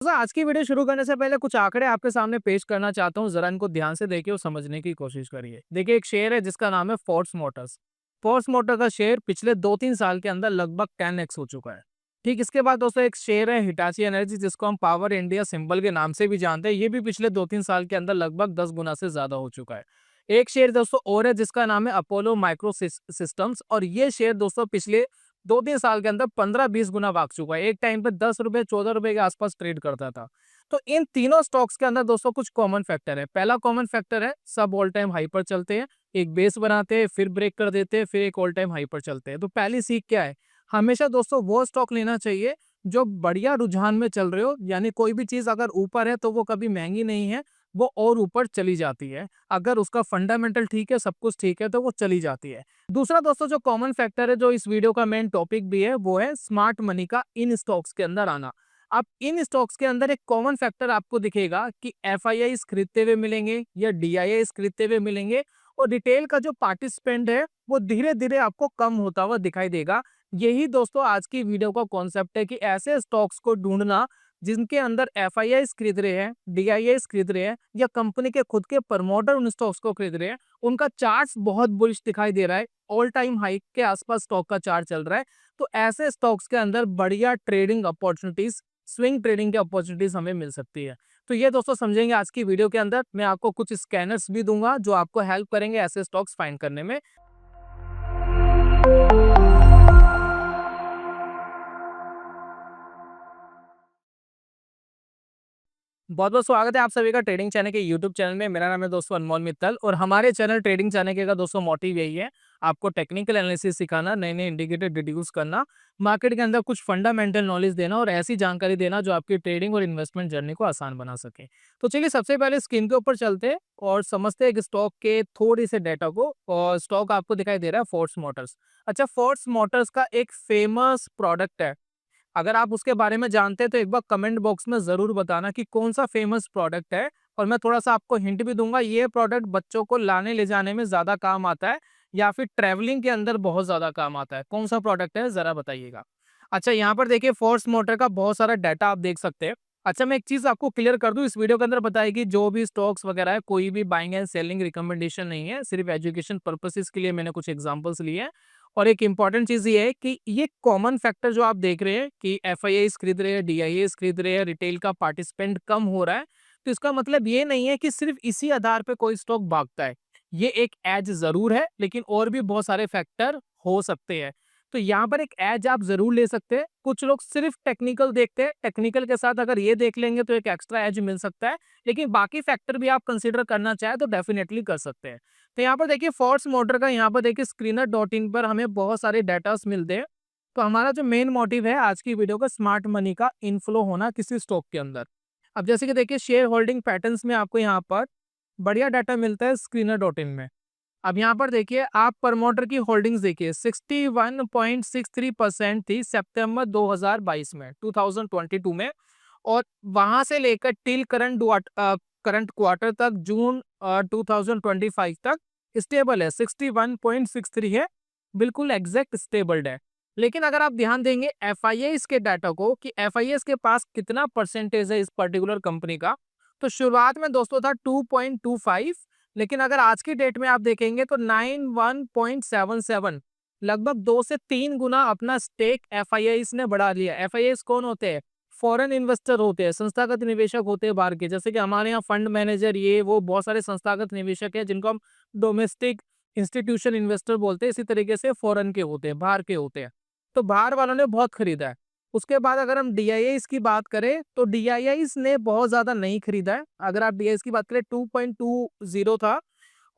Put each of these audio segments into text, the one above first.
आज की वीडियो शुरू करने से पहले कुछ आंकड़े आपके सामने पेश करना चाहता हूँ, जरा इनको ध्यान से देखिए और समझने की कोशिश करिए। देखिए, एक शेयर है जिसका नाम है फोर्स मोटर्स। फोर्स मोटर का शेयर पिछले 2-3 साल के अंदर लगभग 10x हो चुका है। ठीक इसके बाद दोस्तों एक शेयर है हिटाची एनर्जी, जिसको हम पावर इंडिया सिंबल के नाम से भी जानते हैं। ये भी पिछले 2-3 साल के अंदर लगभग 10 गुना से ज्यादा हो चुका है। एक शेयर दोस्तों और है जिसका नाम है अपोलो माइक्रो सिस्टम्स, और ये शेयर दोस्तों पिछले 2-3 साल के अंदर 15-20 गुना भाग चुका है। एक टाइम पे 10 रुपए 14 रुपए के आसपास ट्रेड करता था। तो इन तीनों स्टॉक्स के अंदर दोस्तों कुछ कॉमन फैक्टर है। पहला कॉमन फैक्टर है, सब ऑल टाइम हाई पर चलते हैं, एक बेस बनाते हैं, फिर ब्रेक कर देते हैं, फिर एक ऑल टाइम हाई पर चलते हैं। तो पहली सीख क्या है? हमेशा दोस्तों वो स्टॉक लेना चाहिए जो बढ़िया रुझान में चल रहे हो, यानी कोई भी चीज अगर ऊपर है तो वो कभी महंगी नहीं है, वो और ऊपर चली जाती है। अगर उसका फंडामेंटल ठीक है, सब कुछ ठीक है, तो वो चली जाती है। दूसरा दोस्तों जो कॉमन फैक्टर है, जो इस वीडियो का मेन टॉपिक भी है, वो है स्मार्ट मनी का इन स्टॉक्स के अंदर आना। अब इन स्टॉक्स के अंदर एक कॉमन फैक्टर आपको दिखेगा कि एफआईआईस खरीदते हुए मिलेंगे या डीआईआईस खरीदते हुए मिलेंगे, और रिटेल का जो पार्टिसिपेंट है वो धीरे धीरे आपको कम होता हुआ दिखाई देगा। यही दोस्तों आज की वीडियो का कॉन्सेप्ट है कि ऐसे स्टॉक्स को ढूंढना जिनके अंदर एफआईआईस खरीद रहे हैं, डीआईआईस खरीद रहे हैं, या कंपनी के खुद के प्रमोटर उन स्टॉक्स को खरीद रहे हैं, उनका चार्ट बहुत बुलिश दिखाई दे रहा है। ऑल टाइम हाई के आसपास स्टॉक का चार्ट चल रहा है। तो ऐसे स्टॉक्स के अंदर बढ़िया ट्रेडिंग अपॉर्चुनिटीज, स्विंग ट्रेडिंग की अपॉर्चुनिटीज हमें मिल सकती है। तो ये दोस्तों समझेंगे आज की वीडियो के अंदर। मैं आपको कुछ स्कैनर्स भी दूंगा जो आपको हेल्प करेंगे ऐसे स्टॉक्स फाइंड करने में। बहुत बहुत स्वागत है आप सभी का ट्रेडिंग चैनल के यूट्यूब चैनल में। मेरा नाम है दोस्तों अनमोल मित्तल, और हमारे चैनल ट्रेडिंग चैनल के का दोस्तों मोटिव यही है, आपको टेक्निकल एनालिसिस सिखाना, नए नए इंडिकेटर डिड्यूस करना, मार्केट के अंदर कुछ फंडामेंटल नॉलेज देना और ऐसी जानकारी देना जो आपकी ट्रेडिंग और इन्वेस्टमेंट जर्नी को आसान बना सके। तो चलिए सबसे पहले स्क्रीन के ऊपर चलते हैं और समझते हैं एक स्टॉक के थोड़ी से डेटा को। और स्टॉक आपको दिखाई दे रहा है फोर्स मोटर्स। अच्छा, फोर्स मोटर्स का एक फेमस प्रोडक्ट है। अगर आप उसके बारे में जानते हैं तो एक बार कमेंट बॉक्स में जरूर बताना कि कौन सा फेमस प्रोडक्ट है। और मैं थोड़ा सा आपको हिंट भी दूंगा, ये प्रोडक्ट बच्चों को लाने ले जाने में ज्यादा काम आता है या फिर ट्रैवलिंग के अंदर बहुत ज्यादा काम आता है। कौन सा प्रोडक्ट है जरा बताइएगा। अच्छा, यहाँ पर देखिए फोर्स मोटर का बहुत सारा डाटा आप देख सकते हैं। अच्छा, मैं एक चीज आपको क्लियर कर दूं, इस वीडियो के अंदर बताएगी जो भी स्टॉक्स वगैरह है, कोई भी बाइंग एंड सेलिंग रिकमेंडेशन नहीं है, सिर्फ एजुकेशन पर्पसेस के लिए मैंने कुछ एग्जांपल्स लिए हैं। और एक इंपॉर्टेंट चीज ये है कि ये कॉमन फैक्टर जो आप देख रहे हैं कि एफआईआईस खरीद रहे हैं, डीआईआईस खरीद रहे हैं, रिटेल का पार्टिसिपेंट कम हो रहा है, तो इसका मतलब ये नहीं है कि सिर्फ इसी आधार पे कोई स्टॉक भागता है। ये एक एज जरूर है, लेकिन और भी बहुत सारे फैक्टर हो सकते हैं। तो यहाँ पर एक एज आप जरूर ले सकते हैं। कुछ लोग सिर्फ टेक्निकल देखते हैं, टेक्निकल के साथ अगर ये देख लेंगे तो एक एक्स्ट्रा एज मिल सकता है, लेकिन बाकी फैक्टर भी आप कंसीडर करना चाहे तो डेफिनेटली कर सकते हैं। तो यहाँ पर देखिए फोर्स मोटर का, यहाँ पर देखिए स्क्रीनर डॉट इन पर हमें बहुत सारे डाटास मिलते हैं। तो हमारा जो मेन मोटिव है आज की वीडियो का, स्मार्ट मनी का इनफ्लो होना किसी स्टॉक के अंदर। अब जैसे कि देखिए शेयर होल्डिंग पैटर्न्स में आपको यहाँ पर बढ़िया डाटा मिलता है स्क्रीनर डॉट इन में। अब यहाँ पर देखिए आप प्रमोटर की होल्डिंग्स देखिए 61.63% थी सितंबर 2022 में, 2022 में। और वहां से लेकर टिल करंट क्वार्टर तक, जून 2025 तक स्टेबल है, 61.63 है, बिल्कुल एग्जैक्ट स्टेबल्ड है। लेकिन अगर आप ध्यान देंगे एफआईआईस के डाटा को कि एफआईआईस के पास कितना परसेंटेज है इस पर्टिकुलर कंपनी का, तो शुरुआत में दोस्तों था 2.25, लेकिन अगर आज की डेट में आप देखेंगे तो 91.77, लगभग 2 से 3 गुना अपना स्टेक एफआईआईस ने बढ़ा लिया। एफआईआईस कौन होते हैं? फॉरेन इन्वेस्टर होते हैं, संस्थागत निवेशक होते हैं बाहर के। जैसे कि हमारे यहाँ फंड मैनेजर, ये वो बहुत सारे संस्थागत निवेशक हैं जिनको हम डोमेस्टिक इंस्टीट्यूशन इन्वेस्टर बोलते हैं। इसी तरीके से फॉरेन के होते हैं, बाहर के होते हैं। तो बाहर वालों ने बहुत खरीदा है। उसके बाद अगर हम डीआईआईस की बात करें तो डीआईआईस ने बहुत ज्यादा नहीं खरीदा है। अगर आप डीआईआईस की बात करें 2.20 था,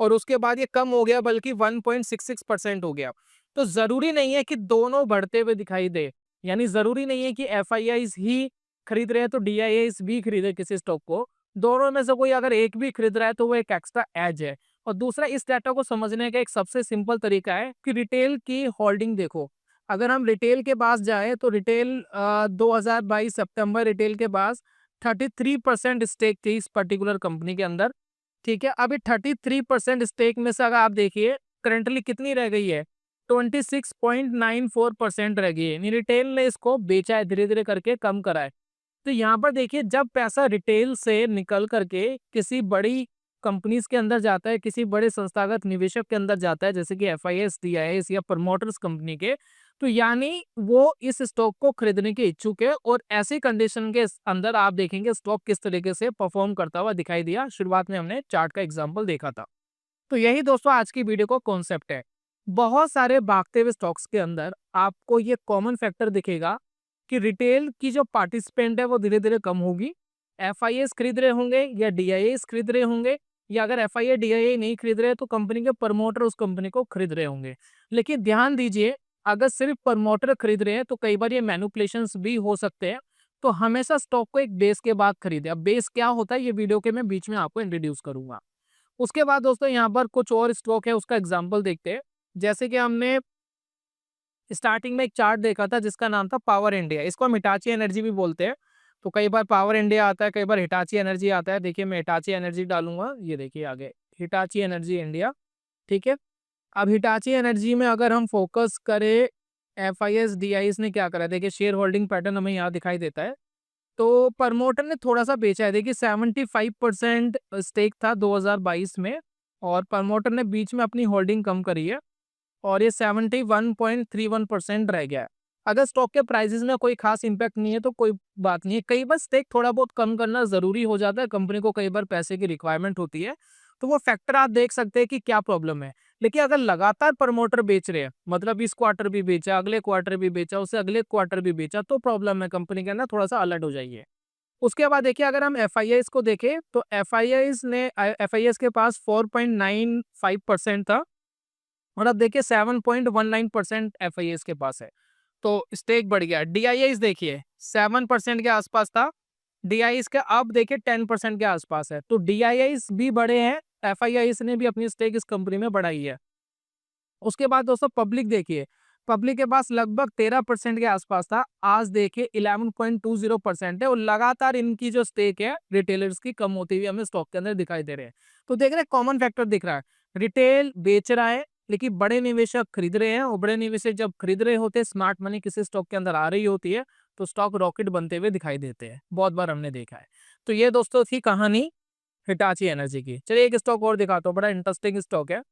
और उसके बाद ये कम हो गया, बल्कि 1.66% हो गया। तो जरूरी नहीं है कि दोनों बढ़ते हुए दिखाई दे, यानी जरूरी नहीं है कि एफआईआईस ही खरीद रहे हैं तो डीआईआईस भी खरीदे किसी स्टॉक को। दोनों में से कोई अगर एक भी खरीद रहा है तो वो एक एक्स्ट्रा एज है। और दूसरा, इस डाटा को समझने का एक सबसे सिंपल तरीका है कि रिटेल की होल्डिंग देखो। अगर हम रिटेल के पास जाए तो रिटेल 2022 सितंबर रिटेल के पास 33% स्टेक थी इस पर्टिकुलर कंपनी के अंदर। ठीक है, अभी 33% स्टेक में से अगर आप देखिए करंटली कितनी रह गई है, 26.94% रह गई है। रिटेल ने इसको बेचा है, धीरे धीरे करके कम करा है। तो यहाँ पर देखिए जब पैसा रिटेल से निकल करके किसी बड़ी कंपनीज के अंदर जाता है, किसी बड़े संस्थागत निवेशक के अंदर जाता है, जैसे कि एफआईएस, डीआईएस या प्रमोटर्स कंपनी के, तो यानी वो इस स्टॉक को खरीदने के इच्छुक है। और ऐसी कंडीशन के अंदर आप देखेंगे स्टॉक किस तरीके से परफॉर्म करता हुआ दिखाई दिया। शुरुआत में हमने चार्ट का एग्जाम्पल देखा था। तो यही दोस्तों आज की वीडियो का कॉन्सेप्ट है। बहुत सारे भागते हुए स्टॉक्स के अंदर आपको ये कॉमन फैक्टर दिखेगा कि रिटेल की जो पार्टिसिपेंट है वो धीरे धीरे कम होगी। एफआईएस खरीद रहे होंगे या डीआईएस खरीद रहे होंगे, या अगर एफआईए डीआईए नहीं खरीद रहे तो कंपनी के प्रमोटर उस कंपनी को खरीद रहे होंगे। लेकिन ध्यान दीजिए, अगर सिर्फ प्रमोटर खरीद रहे हैं तो कई बार ये मैनिपुलेशंस भी हो सकते हैं। तो हमेशा स्टॉक को एक बेस के बाद खरीदे। अब बेस क्या होता है ये वीडियो के मैं बीच में आपको इंट्रोड्यूस करूंगा। उसके बाद दोस्तों यहाँ पर कुछ और स्टॉक है, उसका एग्जाम्पल देखते हैं। जैसे कि हमने स्टार्टिंग में एक चार्ट देखा था जिसका नाम था पावर इंडिया, इसको हम हिटाची एनर्जी भी बोलते हैं। तो कई बार पावर इंडिया आता है, कई बार हिटाची एनर्जी आता है। देखिए मैं हिटाची एनर्जी डालूंगा, ये देखिए आगे हिटाची एनर्जी इंडिया। ठीक है, अब हिटाची एनर्जी में अगर हम फोकस करें, एफआईएस डीआईएस ने क्या करा है, देखिए शेयर होल्डिंग पैटर्न हमें यहाँ दिखाई देता है। तो प्रमोटर ने थोड़ा सा बेचा है। देखिए 75% स्टेक था 2022 में, और प्रमोटर ने बीच में अपनी होल्डिंग कम करी है और ये 71.31% रह गया है। अगर स्टॉक के प्राइसेस में कोई खास इंपैक्ट नहीं है तो कोई बात नहीं है। कई बार स्टेक थोड़ा बहुत कम करना जरूरी हो जाता है, कंपनी को कई बार पैसे की रिक्वायरमेंट होती है, तो वो फैक्टर आप देख सकते हैं कि क्या प्रॉब्लम है। लेकिन अगर लगातार प्रमोटर बेच रहे हैं, मतलब इस क्वार्टर भी बेचा, अगले क्वार्टर भी बेचा, उससे अगले क्वार्टर भी बेचा, तो प्रॉब्लम है कंपनी के अंदर, थोड़ा सा अलर्ट हो जाइए। उसके बाद देखिए अगर हम एफआईआईस को देखें तो एफआईआईस के पास 4.95% था, और अब देखिए 7.19% एफआईएस के पास है, तो स्टेक बढ़ गया। डीआईएस देखिए 7% के आसपास था, डीआईएस का अब देखिए 10% के आसपास है। तो डीआईएस भी बड़े हैं, एफआईआईस ने भी अपनी स्टेक इस कंपनी में बढ़ाई है। उसके बाद दोस्तों पब्लिक देखिए, पब्लिक के पास लगभग 13% के आसपास था, आज देखिए 11.20% है। और लगातार इनकी जो स्टेक है रिटेलर्स की कम होती हुई हमें स्टॉक के अंदर दिखाई दे रहे हैं। तो देख रहे हैं कॉमन फैक्टर दिख रहा है, रिटेल बेच रहा है लेकिन बड़े निवेशक खरीद रहे हैं, और बड़े निवेशक जब खरीद रहे होते हैं, स्मार्ट मनी किसी स्टॉक के अंदर आ रही होती है, तो स्टॉक रॉकेट बनते हुए दिखाई देते हैं। बहुत बार हमने देखा है। तो ये दोस्तों थी कहानी हिटाची एनर्जी की। चलिए एक स्टॉक और दिखाता हूँ, बड़ा इंटरेस्टिंग स्टॉक है।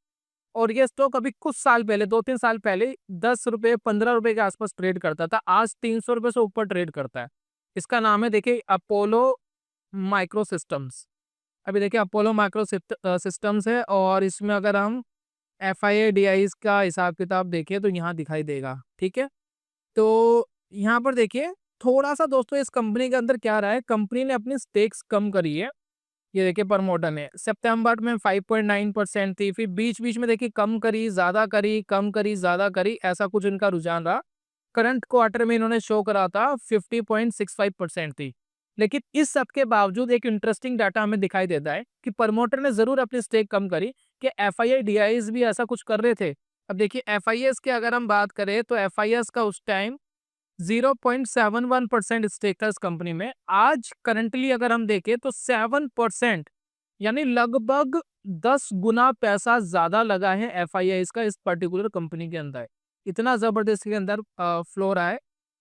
और ये स्टॉक अभी कुछ साल पहले, 2-3 साल पहले 10 रुपए 15 रुपए के आसपास ट्रेड करता था, आज 300 रुपए से ऊपर ट्रेड करता है। इसका नाम है देखिए अपोलो माइक्रो सिस्टम्स। अभी देखिए अपोलो माइक्रो सिस्टम्स है, और इसमें अगर हम F I A D I का हिसाब किताब देखें तो यहाँ दिखाई देगा। ठीक है, तो यहाँ पर देखिए थोड़ा सा दोस्तों इस कंपनी के अंदर क्या रहा है, कंपनी ने अपनी स्टेक्स कम करी है। ये देखिए प्रमोटर ने सितंबर में 5.9% थी, फिर बीच बीच में देखिए कम करी, ज्यादा करी, कम करी, ज्यादा करी, ऐसा कुछ इनका रुझान रहा। करंट क्वार्टर में इन्होंने शो करा था 50.65% थी। लेकिन इस सब के बावजूद एक इंटरेस्टिंग डाटा हमें दिखाई देता है कि प्रमोटर ने जरूर अपनी स्टेक कम करी, कि F I I D I भी ऐसा कुछ कर रहे थे। अब देखिए एफ आई एस की अगर हम बात करें तो एफ आई एस का उस टाइम 0.71% स्टेक था इस कंपनी में। आज करंटली अगर हम देखें तो 7%, यानी लगभग 10 गुना पैसा ज्यादा लगा है एफआईआईस का इस पर्टिकुलर कंपनी के अंदर। इतना जबरदस्त के अंदर फ्लो रहा है।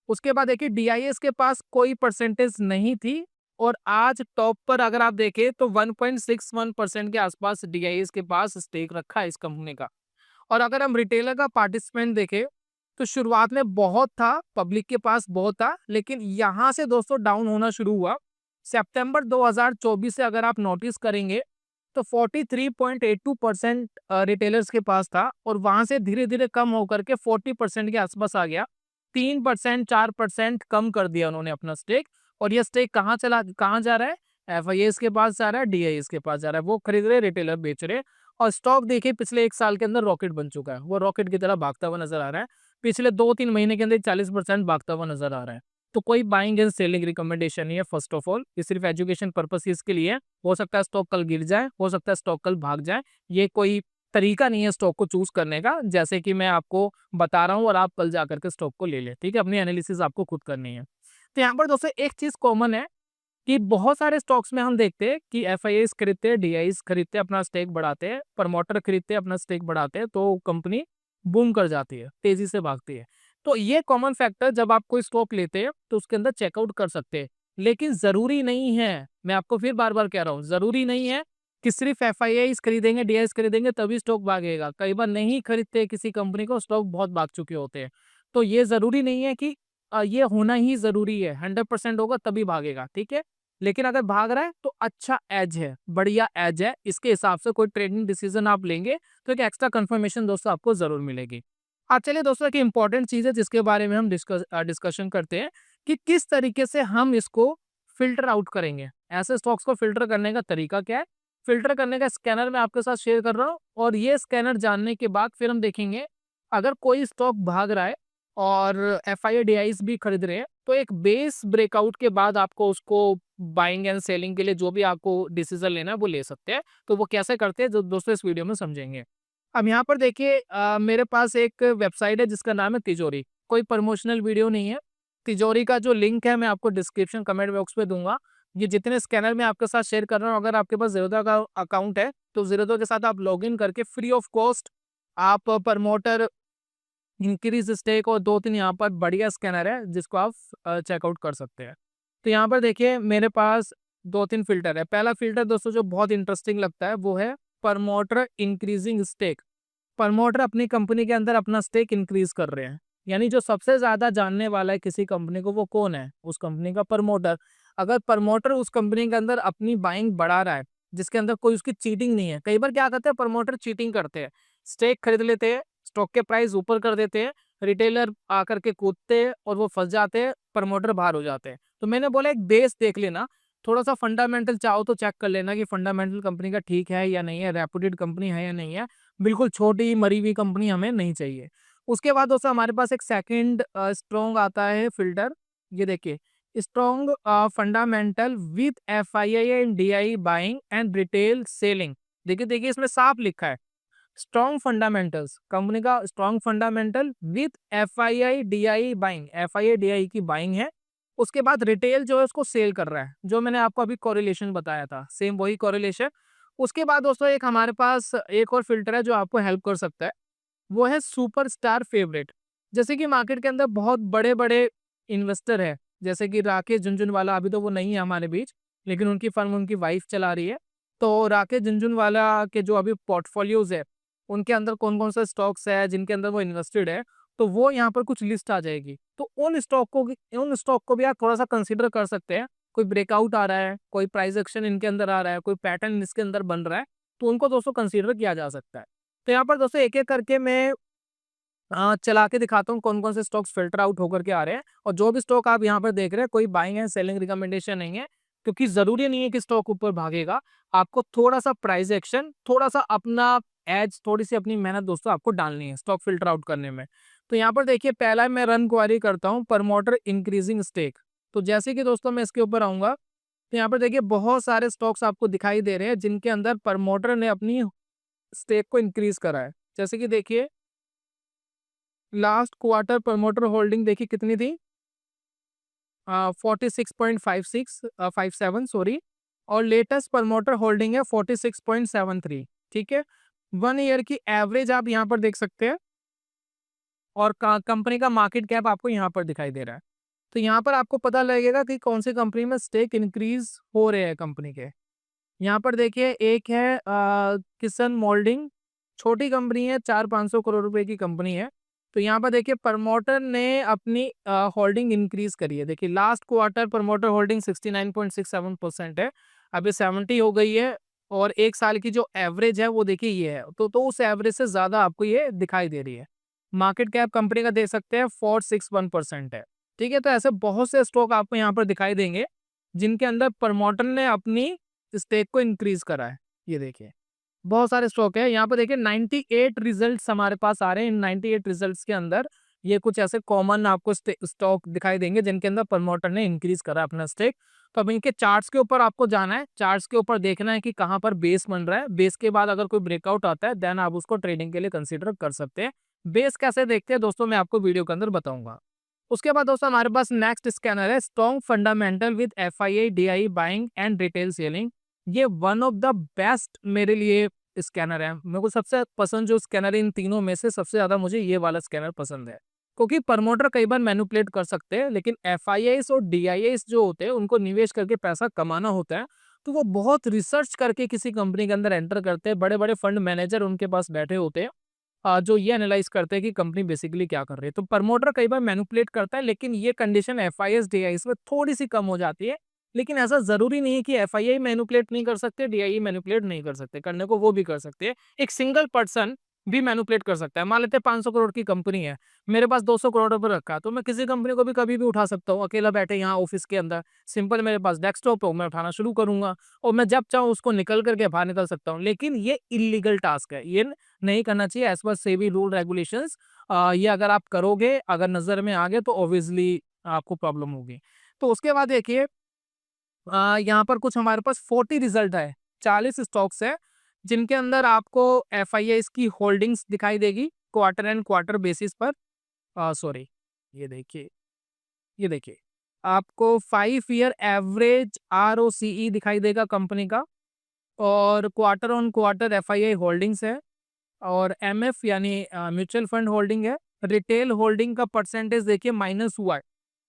उसके बाद देखिए डीआईएस के पास कोई परसेंटेज नहीं थी, और आज टॉप पर अगर आप देखें तो 1.61% के आसपास डीआईएस के पास स्टेक रखा है इस कंपनी का। और अगर हम रिटेलर का पार्टिसिपेंट देखें तो शुरुआत में बहुत था, पब्लिक के पास बहुत था, लेकिन यहां से दोस्तों डाउन होना शुरू हुआ। सितंबर 2024 से अगर आप नोटिस करेंगे तो 43.82% रिटेलर्स के पास था, और वहां से धीरे धीरे कम होकर के 40% के आसपास आ गया। 3% 4% कम कर दिया उन्होंने अपना स्टेक। और ये स्टेक कहाँ जा रहा है, एफआईएस के पास जा रहा है, डीआईएस के पास जा रहा है। वो खरीद रहे, रिटेलर बेच रहे। और स्टॉक देखिए पिछले 1 साल के अंदर रॉकेट बन चुका है, वो रॉकेट की तरह भागता हुआ नजर आ रहा है। पिछले 2-3 महीने के अंदर 40% भागता हुआ नजर आ रहा है। तो कोई बाइंग एंड सेलिंग रिकमेंडेशन नहीं है। फर्स्ट ऑफ ऑल ये सिर्फ एजुकेशन पर्पस इसके लिए है। हो सकता है स्टॉक कल गिर जाए, हो सकता है स्टॉक कल भाग जाए, ये कोई तरीका नहीं है स्टॉक को चूज करने का, जैसे कि मैं आपको बता रहा हूँ और आप कल जाकर के स्टॉक को ले ले। ठीक है, अपनी एनालिसिस आपको खुद करनी है। तो यहाँ पर दोस्तों एक चीज कॉमन है कि बहुत सारे स्टॉक्स में हम देखते हैं कि एफआईएस खरीदते हैं, डीआईएस खरीदते हैं, अपना स्टेक बढ़ाते हैं, प्रमोटर खरीदते हैं, अपना स्टेक बढ़ाते हैं, तो कंपनी बूम कर जाती है, तेजी से भागती है। तो ये कॉमन फैक्टर जब आप कोई स्टॉक लेते हैं तो उसके अंदर चेकआउट कर सकते हैं। लेकिन जरूरी नहीं है, मैं आपको फिर बार बार कह रहा हूँ, जरूरी नहीं है कि सिर्फ एफआईआईस खरीदेंगे, डीआईएस खरीदेंगे तभी स्टॉक भागेगा। कई बार नहीं खरीदते किसी कंपनी को, स्टॉक बहुत भाग चुके होते हैं। तो ये जरूरी नहीं है कि ये होना ही जरूरी है, 100% होगा तभी भागेगा, ठीक है। लेकिन अगर भाग रहा है तो अच्छा एज है, बढ़िया एज है, इसके हिसाब से कोई ट्रेडिंग डिसीजन आप लेंगे तो एक एक्स्ट्रा कंफर्मेशन दोस्तों आपको जरूर मिलेगी। हाँ, चलिए दोस्तों, एक इंपॉर्टेंट चीज है जिसके बारे में हम डिस्कशन करते हैं कि किस तरीके से हम इसको फिल्टर आउट करेंगे। ऐसे स्टॉक्स को फिल्टर करने का तरीका क्या है, फिल्टर करने का स्कैनर मैं आपके साथ शेयर कर रहा हूँ। और ये स्कैनर जानने के बाद फिर हम देखेंगे अगर कोई स्टॉक भाग रहा है और एफआईआईडीआईस भी खरीद रहे हैं, तो एक बेस ब्रेकआउट के बाद आपको उसको बाइंग एंड सेलिंग के लिए जो भी आपको डिसीजन लेना है वो ले सकते हैं। तो वो कैसे करते हैं जो दोस्तों इस वीडियो में समझेंगे। अब यहाँ पर देखिए, मेरे पास एक वेबसाइट है जिसका नाम है तिजोरी। कोई प्रमोशनल वीडियो नहीं है। तिजोरी का जो लिंक है मैं आपको डिस्क्रिप्शन कमेंट बॉक्स में दूंगा। ये जितने स्कैनर मैं आपके साथ शेयर कर रहा हूँ, अगर आपके पास ज़ीरोधा का अकाउंट है तो ज़ीरोधा के साथ आप लॉगिन करके फ्री ऑफ कॉस्ट आप प्रमोटर, इंक्रीज स्टेक और 2-3 यहाँ पर बढ़िया स्कैनर है जिसको आप चेकआउट कर सकते हैं। तो यहाँ पर देखिए मेरे पास 2-3 फिल्टर है। पहला फिल्टर दोस्तों जो बहुत इंटरेस्टिंग लगता है वो है प्रमोटर इंक्रीजिंग स्टेक। प्रमोटर अपनी कंपनी के अंदर अपना स्टेक इंक्रीज कर रहे हैं, यानी जो सबसे ज्यादा जानने वाला है किसी कंपनी को वो कौन है, उस कंपनी का प्रमोटर। अगर प्रमोटर उस कंपनी के अंदर अपनी बाइंग बढ़ा रहा है जिसके अंदर कोई उसकी चीटिंग नहीं है। कई बार क्या करते हैं प्रमोटर, चीटिंग करते हैं, स्टेक खरीद लेते हैं, स्टॉक के प्राइस ऊपर कर देते हैं, रिटेलर आकर के कूदते हैं और वो फंस जाते हैं, प्रमोटर बाहर हो जाते हैं। तो मैंने बोला एक बेस देख लेना, थोड़ा सा फंडामेंटल चाहो तो चेक कर लेना कि फंडामेंटल कंपनी का ठीक है या नहीं है, रेपुटेड कंपनी है या नहीं है। बिल्कुल छोटी मरी हुई कंपनी हमें नहीं चाहिए। उसके बाद दोस्तों हमारे पास एक सेकंड स्ट्रॉन्ग आता है फिल्टर। ये देखिए, strong fundamental with FII and DII buying and retail selling. देखिए देखिए इसमें साफ लिखा है स्ट्रॉन्ग फंडामेंटल्स, कंपनी का strong fundamental with FII DII buying, FII DII की बाइंग है। उसके बाद रिटेल जो है उसको सेल कर रहा है, जो मैंने आपको अभी कोरिलेशन बताया था, सेम वही कोरिलेशन। उसके बाद दोस्तों एक हमारे पास एक और फिल्टर है जो आपको हेल्प कर सकता है, वो है सुपरस्टार फेवरेट। जैसे कि मार्केट के अंदर बहुत बड़े बड़े इन्वेस्टर है, जैसे कि राकेश झुनझुनवाला, अभी तो वो नहीं है हमारे बीच, लेकिन उनकी फर्म उनकी वाइफ चला रही है। तो राकेश झुनझुनवाला के जो अभी पोर्टफोलियोज है उनके अंदर कौन कौन से स्टॉक्स है जिनके अंदर वो इन्वेस्टेड है, तो वो यहाँ पर कुछ लिस्ट आ जाएगी। तो उन स्टॉक को भी आप थोड़ा सा कंसीडर कर सकते हैं। कोई ब्रेकआउट आ रहा है, कोई प्राइस एक्शन इनके अंदर आ रहा है, कोई पैटर्न इसके अंदर बन रहा है, तो उनको दोस्तों कंसीडर किया जा सकता है। तो यहाँ पर दोस्तों एक एक करके मैं चला के दिखाता हूँ कौन कौन से स्टॉक्स फिल्टर आउट होकर के आ रहे हैं। और जो भी स्टॉक आप यहाँ पर देख रहे हैं कोई बाइंग एंड सेलिंग रिकमेंडेशन नहीं है, क्योंकि जरूरी नहीं है कि स्टॉक ऊपर भागेगा। आपको थोड़ा सा प्राइस एक्शन, थोड़ा सा अपना एज, थोड़ी सी अपनी मेहनत दोस्तों आपको डालनी है स्टॉक फिल्टर आउट करने में। तो यहाँ पर देखिए पहला मैं रन क्वारी करता हूँ प्रमोटर इंक्रीजिंग स्टेक। तो जैसे कि दोस्तों मैं इसके ऊपर आऊंगा तो यहाँ पर देखिए बहुत सारे स्टॉक्स आपको दिखाई दे रहे हैं जिनके अंदर प्रमोटर ने अपनी स्टेक को इंक्रीज करा है। जैसे कि देखिए लास्ट क्वार्टर प्रमोटर होल्डिंग देखिए कितनी थी, 46.56 सॉरी, और लेटेस्ट प्रमोटर होल्डिंग है 46.73। ठीक है, 1 ईयर की एवरेज आप यहाँ पर देख सकते हैं और कंपनी का मार्केट कैप आपको यहाँ पर दिखाई दे रहा है। तो यहाँ पर आपको पता लगेगा कि कौन सी कंपनी में स्टेक इंक्रीज हो रहे हैं कंपनी के। यहाँ पर देखिए एक है किसन मोल्डिंग, छोटी कंपनी है, 400-500 करोड़ रुपए की कंपनी है। तो यहाँ पर देखिए प्रमोटर ने अपनी होल्डिंग इंक्रीज करी है। देखिए लास्ट क्वार्टर प्रमोटर होल्डिंग 69.67% है, अभी 70 हो गई है। और एक साल की जो एवरेज है वो देखिए ये है, तो उस एवरेज से ज्यादा आपको ये दिखाई दे रही है। मार्केट कैप कंपनी का दे सकते हैं 461% है। ठीक है, तो ऐसे बहुत से स्टॉक आपको यहाँ पर दिखाई देंगे जिनके अंदर प्रमोटर ने अपनी स्टेक को इंक्रीज करा है। ये देखिए बहुत सारे स्टॉक है यहाँ पर देखिए 98 रिजल्ट्स हमारे पास आ रहे हैं। इन 98 रिजल्ट्स के अंदर ये कुछ ऐसे कॉमन आपको स्टॉक दिखाई देंगे जिनके अंदर प्रमोटर ने इंक्रीज करा अपना स्टेक। तो अब इनके चार्ट्स के ऊपर आपको जाना है, चार्ट्स के ऊपर देखना है कि कहाँ पर बेस बन रहा है। बेस के बाद अगर कोई ब्रेकआउट आता है देन आप उसको ट्रेडिंग के लिए कंसिडर कर सकते हैं। बेस कैसे देखते हैं दोस्तों मैं आपको वीडियो के अंदर बताऊंगा। उसके बाद दोस्तों हमारे पास नेक्स्ट स्कैनर है strong fundamental with FII DII buying and retail selling. ये वन ऑफ द बेस्ट मेरे लिए स्कैनर है। मेरे को सबसे पसंद जो स्कैनर है इन तीनों में से सबसे ज्यादा मुझे ये वाला स्कैनर पसंद है। क्योंकि प्रमोटर कई बार मैनिपुलेट कर सकते हैं, लेकिन एफआईआईस और डीआईआईस जो होते हैं उनको निवेश करके पैसा कमाना होता है, तो वो बहुत रिसर्च करके किसी कंपनी के अंदर एंटर करते हैं। बड़े बड़े फंड मैनेजर उनके पास बैठे होते हैं, जो ये एनालाइज करते हैं कि कंपनी बेसिकली क्या कर रही है। तो प्रमोटर कई बार मैनिपुलेट करता है, लेकिन ये कंडीशन एफआईएस डीआईएस में थोड़ी सी कम हो जाती है। लेकिन ऐसा जरूरी नहीं है कि एफआईआई मैनिपुलेट नहीं कर सकते, डीआईई मैनिपुलेट नहीं कर सकते, करने को वो भी कर सकते हैं। एक सिंगल पर्सन भी मैनिपुलेट कर सकता है। मान लेते हैं 500 करोड़ की कंपनी है, मेरे पास 200 करोड़ रुपए रखा है, तो मैं किसी कंपनी को भी कभी भी उठा सकता हूँ। अकेला बैठे यहाँ ऑफिस के अंदर सिंपल मेरे पास डेस्कटॉप है, मैं उठाना शुरू करूंगा और मैं जब चाहूँ उसको निकल करके बाहर निकल सकता हूँ। लेकिन ये इलीगल टास्क है, ये नहीं करना चाहिए as per SEBI rule regulations. ये अगर आप करोगे, अगर नजर में आ गए, तो ऑब्वियसली आपको प्रॉब्लम होगी। तो उसके बाद देखिए, यहाँ पर कुछ हमारे पास 40 रिजल्ट है, 40 स्टॉक्स है जिनके अंदर आपको एफआईआई की होल्डिंग्स दिखाई देगी क्वार्टर एंड क्वार्टर बेसिस पर। सॉरी, ये देखिए, ये देखिए, आपको 5 ईयर एवरेज आरओसीई दिखाई देगा कंपनी का, और quarter on quarter FII holdings है, और एमएफ यानी म्यूचुअल फंड होल्डिंग है। रिटेल होल्डिंग का परसेंटेज देखिए माइनस हुआ है,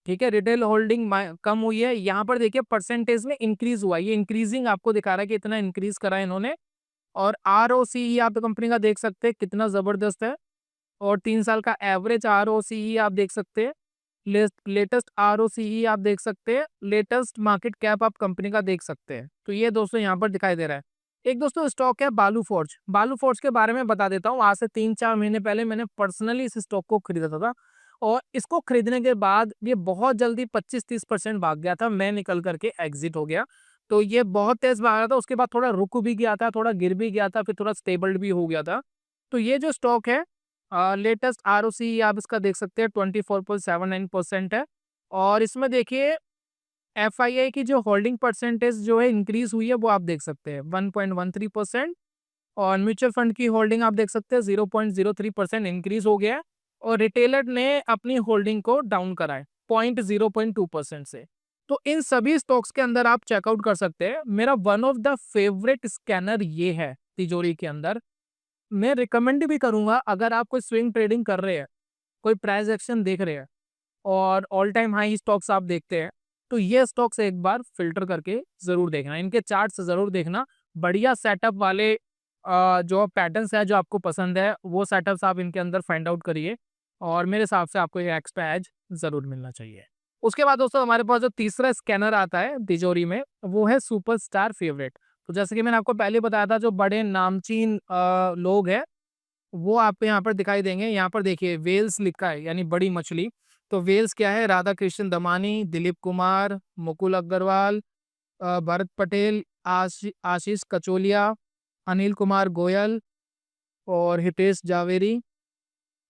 ठीक है, रिटेल होल्डिंग कम हुई है। यहाँ पर देखिए परसेंटेज में इंक्रीज हुआ है, ये इंक्रीजिंग आपको दिखा रहा है कि इतना इंक्रीज करा है इन्होंने। और आरओसीई आप कंपनी का देख सकते हैं कितना जबरदस्त है, और 3 साल का एवरेज आरओसीई आप देख सकते हैं, लेटेस्ट आरओसीई आप देख सकते हैं, लेटेस्ट मार्केट कैप आप कंपनी का देख सकते हैं। तो ये दोस्तों यहाँ पर दिखाई दे रहा है। एक दोस्तों स्टॉक है बालू फोर्ज। बालू फोर्ज के बारे में बता देता हूँ। आज से 3-4 महीने पहले मैंने पर्सनली इस स्टॉक को खरीदा था, और इसको खरीदने के बाद ये बहुत जल्दी 25-30% भाग गया था, मैं निकल करके एग्जिट हो गया। तो ये बहुत तेज भाग रहा था, उसके बाद थोड़ा रुक भी गया था, थोड़ा गिर भी गया था, फिर थोड़ा स्टेबल भी हो गया था। तो ये जो स्टॉक है, लेटेस्ट आरओसी आप इसका देख सकते हैं 24.79% है। और इसमें देखिए एफआईआई की जो होल्डिंग परसेंटेज जो है इंक्रीज हुई है, वो आप देख सकते हैं 1.13%। और म्यूचुअल फंड की होल्डिंग आप देख सकते हैं 0.03% इंक्रीज हो गया है। और रिटेलर ने अपनी होल्डिंग को डाउन करा है 0.2% से। तो इन सभी स्टॉक्स के अंदर आप चेकआउट कर सकते हैं। मेरा one of the favourite scanner ये है तिजोरी के अंदर। मैं रिकमेंड भी करूंगा, अगर आप कोई स्विंग ट्रेडिंग कर रहे हैं, कोई प्राइस एक्शन देख रहे हैं, और ऑल टाइम हाई स्टॉक्स आप देखते हैं, तो ये स्टॉक्स एक बार फिल्टर करके जरूर देखना, इनके चार्ट्स जरूर देखना। बढ़िया सेटअप वाले जो पैटर्न्स है जो आपको पसंद है, वो सेटअप्स आप इनके अंदर फाइंड आउट करिए, और मेरे हिसाब से आपको ये एक्स्ट्रा एज जरूर मिलना चाहिए। उसके बाद दोस्तों हमारे पास जो तीसरा स्कैनर आता है तिजोरी में, वो है सुपरस्टार फेवरेट। तो जैसे कि मैंने आपको पहले बताया था, जो बड़े नामचीन लोग हैं वो आपको यहाँ पर दिखाई देंगे। यहाँ पर देखिए वेल्स लिखा है, यानी बड़ी मछली। तो वेल्स क्या है? राधा कृष्ण दमानी, दिलीप कुमार, मुकुल अग्रवाल, भरत पटेल, आशीष कचोलिया, अनिल कुमार गोयल, और हितेश जावेरी।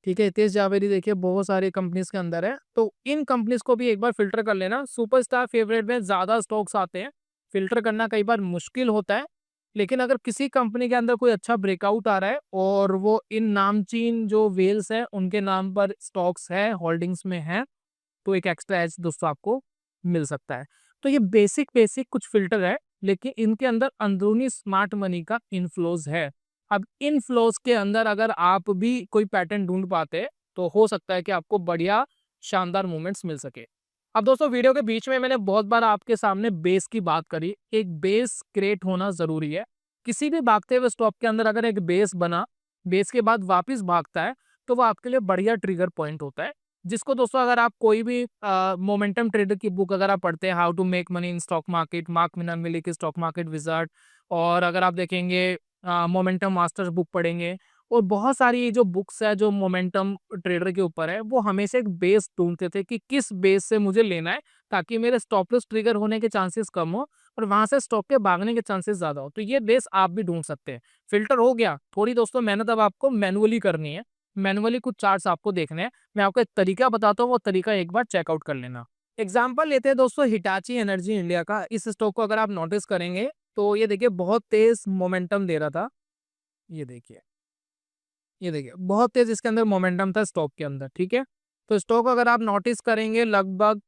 ठीक है, हितेश जावेरी देखिए बहुत सारी कंपनीज के अंदर है। तो इन कंपनीज को भी एक बार फिल्टर कर लेना। सुपरस्टार फेवरेट में ज्यादा स्टॉक्स आते हैं, फिल्टर करना कई बार मुश्किल होता है, लेकिन अगर किसी कंपनी के अंदर कोई अच्छा ब्रेकआउट आ रहा है, और वो इन नामचीन जो वेल्स है उनके नाम पर स्टॉक्स है, होल्डिंग्स में है, तो एक एक्स्ट्रा एज दोस्तों आपको मिल सकता है। तो ये बेसिक बेसिक कुछ फिल्टर है, लेकिन इनके अंदर अंदरूनी स्मार्ट मनी का इनफ्लोज है। अब इन फ्लोज के अंदर अगर आप भी कोई पैटर्न ढूंढ पाते, तो हो सकता है कि आपको बढ़िया शानदार मूवमेंट्स मिल सके। अब दोस्तों वीडियो के बीच में मैंने बहुत बार आपके सामने बेस की बात करी। एक बेस क्रिएट होना जरूरी है। किसी भी भागते हुए स्टॉक के अंदर अगर एक बेस बना, बेस के बाद वापस भागता है, तो वो आपके लिए बढ़िया ट्रिगर पॉइंट होता है। जिसको दोस्तों अगर आप कोई भी मोमेंटम ट्रेडर की बुक अगर आप पढ़ते हैं, how to make money in stock market, Mark Minervini की स्टॉक मार्केट विजार्ड, और अगर आप देखेंगे मोमेंटम मास्टर्स बुक पढ़ेंगे, और बहुत सारी ये जो बुक्स है जो मोमेंटम ट्रेडर के ऊपर है, वो हमेशा एक बेस ढूंढते थे कि किस बेस से मुझे लेना है, ताकि मेरे स्टॉप लॉस ट्रिगर होने के चांसेस कम हो और वहां से स्टॉक के भागने के चांसेस ज्यादा हो। तो ये बेस आप भी ढूंढ सकते हैं। फिल्टर हो गया, थोड़ी दोस्तों मेहनत अब आपको मैनुअली करनी है। मैनुअली कुछ चार्ट्स आपको देखने हैं। मैं आपको एक तरीका बताता हूँ, वो तरीका एक बार चेकआउट कर लेना। एग्जाम्पल लेते हैं दोस्तों हिटाची एनर्जी इंडिया का। इस स्टॉक को अगर आप नोटिस करेंगे, तो ये देखिए बहुत तेज मोमेंटम दे रहा था। ये देखिए, ये देखिए बहुत तेज इसके अंदर मोमेंटम था स्टॉक के अंदर। ठीक है, तो स्टॉक अगर आप नोटिस करेंगे लगभग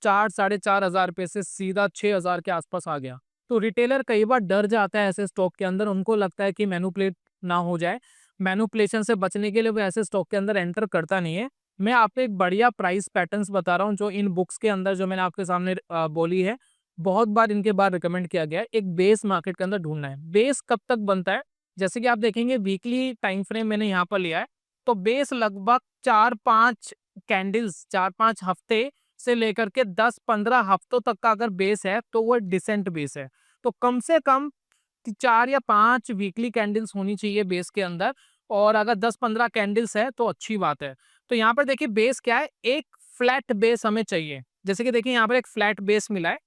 4-4.5 हजार रुपए से सीधा 6 हजार के आसपास आ गया। तो रिटेलर कई बार डर जाता है ऐसे स्टॉक के अंदर, उनको लगता है कि मैनुपुलेट ना हो जाए। मैनुपुलेशन से बचने के लिए वो ऐसे स्टॉक के अंदर एंटर करता नहीं है। मैं आपको एक बढ़िया प्राइस पैटर्न्स बता रहा हूँ जो इन बुक्स के अंदर जो मैंने आपके सामने बोली है, बहुत बार इनके बाद रिकमेंड किया गया है। एक बेस मार्केट के अंदर ढूँढना है। बेस कब तक बनता है? जैसे कि आप देखेंगे वीकली टाइम फ्रेम मैंने यहाँ पर लिया है, तो बेस लगभग 4-5 कैंडल्स 4-5 हफ्ते से लेकर के 10-15 हफ्तों तक का अगर बेस है, तो वो डिसेंट बेस है। तो कम से कम 4 या 5 वीकली कैंडल्स होनी चाहिए बेस के अंदर, और अगर 10-15 कैंडल्स है तो अच्छी बात है। तो यहाँ पर देखिए बेस क्या है, एक फ्लैट बेस हमें चाहिए। जैसे कि देखिए यहाँ पर एक फ्लैट बेस मिला है,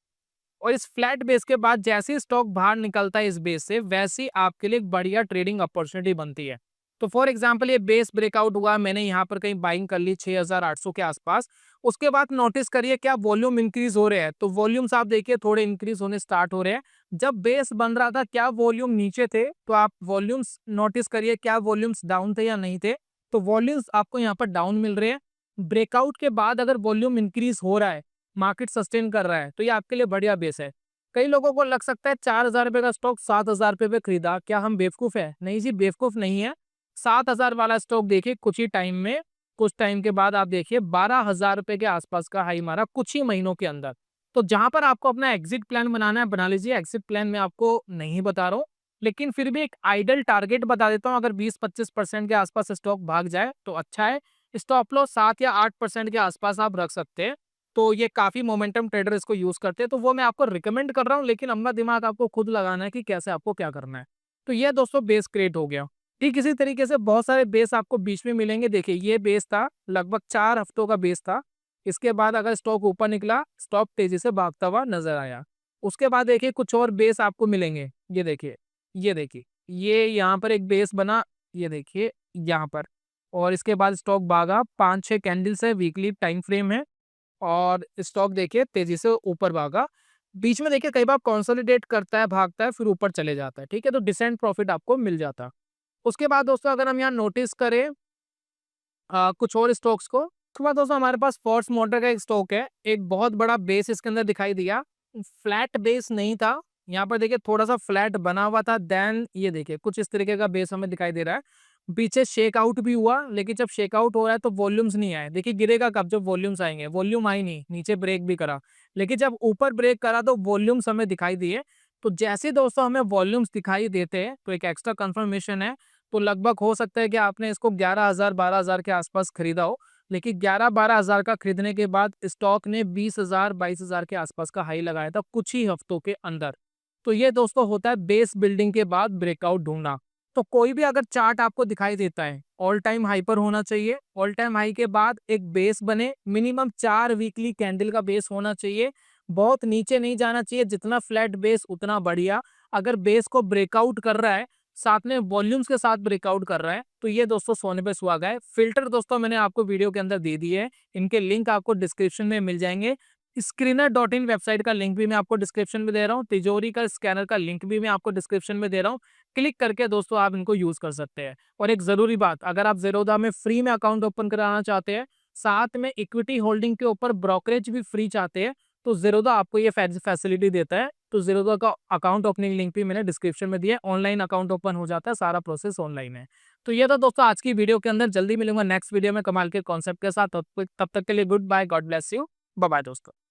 और इस फ्लैट बेस के बाद जैसे ही स्टॉक बाहर निकलता है इस बेस से, वैसे ही आपके लिए एक बढ़िया ट्रेडिंग अपॉर्चुनिटी बनती है। तो फॉर एग्जांपल ये बेस ब्रेकआउट हुआ, मैंने यहाँ पर कहीं बाइंग कर ली 6800 के आसपास। उसके बाद नोटिस करिए क्या वॉल्यूम इंक्रीज हो रहे हैं, तो वॉल्यूम्स आप देखिए थोड़े इंक्रीज होने स्टार्ट हो रहे हैं। जब बेस बन रहा था क्या वॉल्यूम नीचे थे, तो आप वॉल्यूम्स नोटिस करिए क्या वॉल्यूम्स डाउन थे या नहीं थे, तो वॉल्यूम्स आपको यहाँ पर डाउन मिल रहे हैं। ब्रेकआउट के बाद अगर वॉल्यूम इंक्रीज हो रहा है, मार्केट सस्टेन कर रहा है, तो ये आपके लिए बढ़िया बेस है। कई लोगों को लग सकता है 4000 रुपए का स्टॉक 7000 रुपए पे खरीदा, क्या हम बेवकूफ है? नहीं जी, बेवकूफ नहीं है। 7000 वाला स्टॉक देखिए कुछ ही टाइम में, कुछ टाइम के बाद आप देखिए 12000 रुपए के आसपास का हाई मारा कुछ ही महीनों के अंदर। तो जहां पर आपको अपना एग्जिट प्लान बनाना है, बना लीजिए। एग्जिट प्लान में आपको नहीं बता रहा हूँ, लेकिन फिर भी एक आइडल टारगेट बता देता हूँ। अगर 20-25% के आसपास स्टॉक भाग जाए तो अच्छा है। स्टॉप लॉस 7 या 8% के आसपास आप रख सकते हैं। तो ये काफ़ी मोमेंटम ट्रेडर इसको यूज़ करते हैं, तो वो मैं आपको रिकमेंड कर रहा हूँ, लेकिन अपना दिमाग आपको खुद लगाना है कि कैसे आपको क्या करना है। तो ये दोस्तों बेस क्रिएट हो गया। ठीक इसी तरीके से बहुत सारे बेस आपको बीच में मिलेंगे। देखिए ये बेस था, लगभग 4 हफ्तों का बेस था। इसके बाद अगर स्टॉक ऊपर निकला, स्टॉक तेज़ी से भागता हुआ नज़र आया। उसके बाद देखिए कुछ और बेस आपको मिलेंगे। ये देखिए, ये देखिए, ये यहाँ पर एक बेस बना, ये देखिए यहाँ पर, और इसके बाद स्टॉक भागा, 5-6 कैंडल्स है, वीकली टाइम फ्रेम है, और स्टॉक देखिए तेजी से ऊपर भागा। बीच में देखिए कई बार कंसोलिडेट करता है, भागता है, फिर ऊपर चले जाता है। ठीक है, तो डिसेंट प्रॉफिट आपको मिल जाता है। उसके बाद दोस्तों अगर हम यहाँ नोटिस करें कुछ और स्टॉक्स को, उसके बाद दोस्तों हमारे पास फोर्स मोटर का एक स्टॉक है। एक बहुत बड़ा बेस इसके अंदर दिखाई दिया, फ्लैट बेस नहीं था। यहाँ पर देखिए थोड़ा सा फ्लैट बना हुआ था, देन ये देखिए कुछ इस तरीके का बेस हमें दिखाई दे रहा है। पीछे शेक आउट भी हुआ, लेकिन जब शेक आउट हो रहा है तो वॉल्यूम्स नहीं आए। देखिए गिरेगा कब, जब वॉल्यूम्स आएंगे। वॉल्यूम आई नहीं, नीचे ब्रेक भी करा, लेकिन जब ऊपर ब्रेक करा तो वॉल्यूम्स हमें दिखाई दिए। तो जैसे दोस्तों हमें वॉल्यूम्स दिखाई देते हैं तो एक एक्स्ट्रा कंफर्मेशन है। तो लगभग हो सकता है कि आपने इसको 11,000 12,000 के आसपास खरीदा हो, लेकिन 11-12,000 का खरीदने के बाद स्टॉक ने 20,000 22,000 के आसपास का हाई लगाया था कुछ ही हफ्तों के अंदर। तो ये दोस्तों होता है बेस बिल्डिंग के बाद ब्रेकआउट ढूंढना। तो कोई भी अगर चार्ट आपको दिखाई देता है, ऑल टाइम हाई पर होना चाहिए। ऑल टाइम हाई के बाद एक बेस बने, मिनिमम 4 वीकली कैंडल का बेस होना चाहिए। बहुत नीचे नहीं जाना चाहिए, जितना फ्लैट बेस उतना बढ़िया। अगर बेस को ब्रेकआउट कर रहा है, साथ में वॉल्यूम्स के साथ ब्रेकआउट कर रहा है, तो ये दोस्तों सोने पे सुहागा है। फिल्टर दोस्तों मैंने आपको वीडियो के अंदर दे दिए है, इनके लिंक आपको डिस्क्रिप्शन में मिल जाएंगे। स्क्रीनर.इन वेबसाइट का लिंक भी मैं आपको डिस्क्रिप्शन में दे रहा हूँ। तिजोरी का स्कैनर का लिंक भी मैं आपको डिस्क्रिप्शन में दे रहा हूँ। क्लिक करके दोस्तों आप इनको यूज कर सकते हैं। और एक जरूरी बात, अगर आप जेरोधा में फ्री में अकाउंट ओपन कराना चाहते हैं, साथ में इक्विटी होल्डिंग के ऊपर ब्रोकरेज भी फ्री चाहते हैं, तो जेरोधा आपको ये फैसिलिटी देता है। तो जेरोधा का अकाउंट ओपनिंग लिंक भी मैंने डिस्क्रिप्शन में दिया है। ऑनलाइन अकाउंट ओपन हो जाता है, सारा प्रोसेस ऑनलाइन है। तो ये था दोस्तों आज की वीडियो के अंदर। जल्दी मिलूंगा नेक्स्ट वीडियो में कमाल के कॉन्सेप्ट के साथ। तब तक के लिए goodbye, God bless you, bye bye दोस्तों।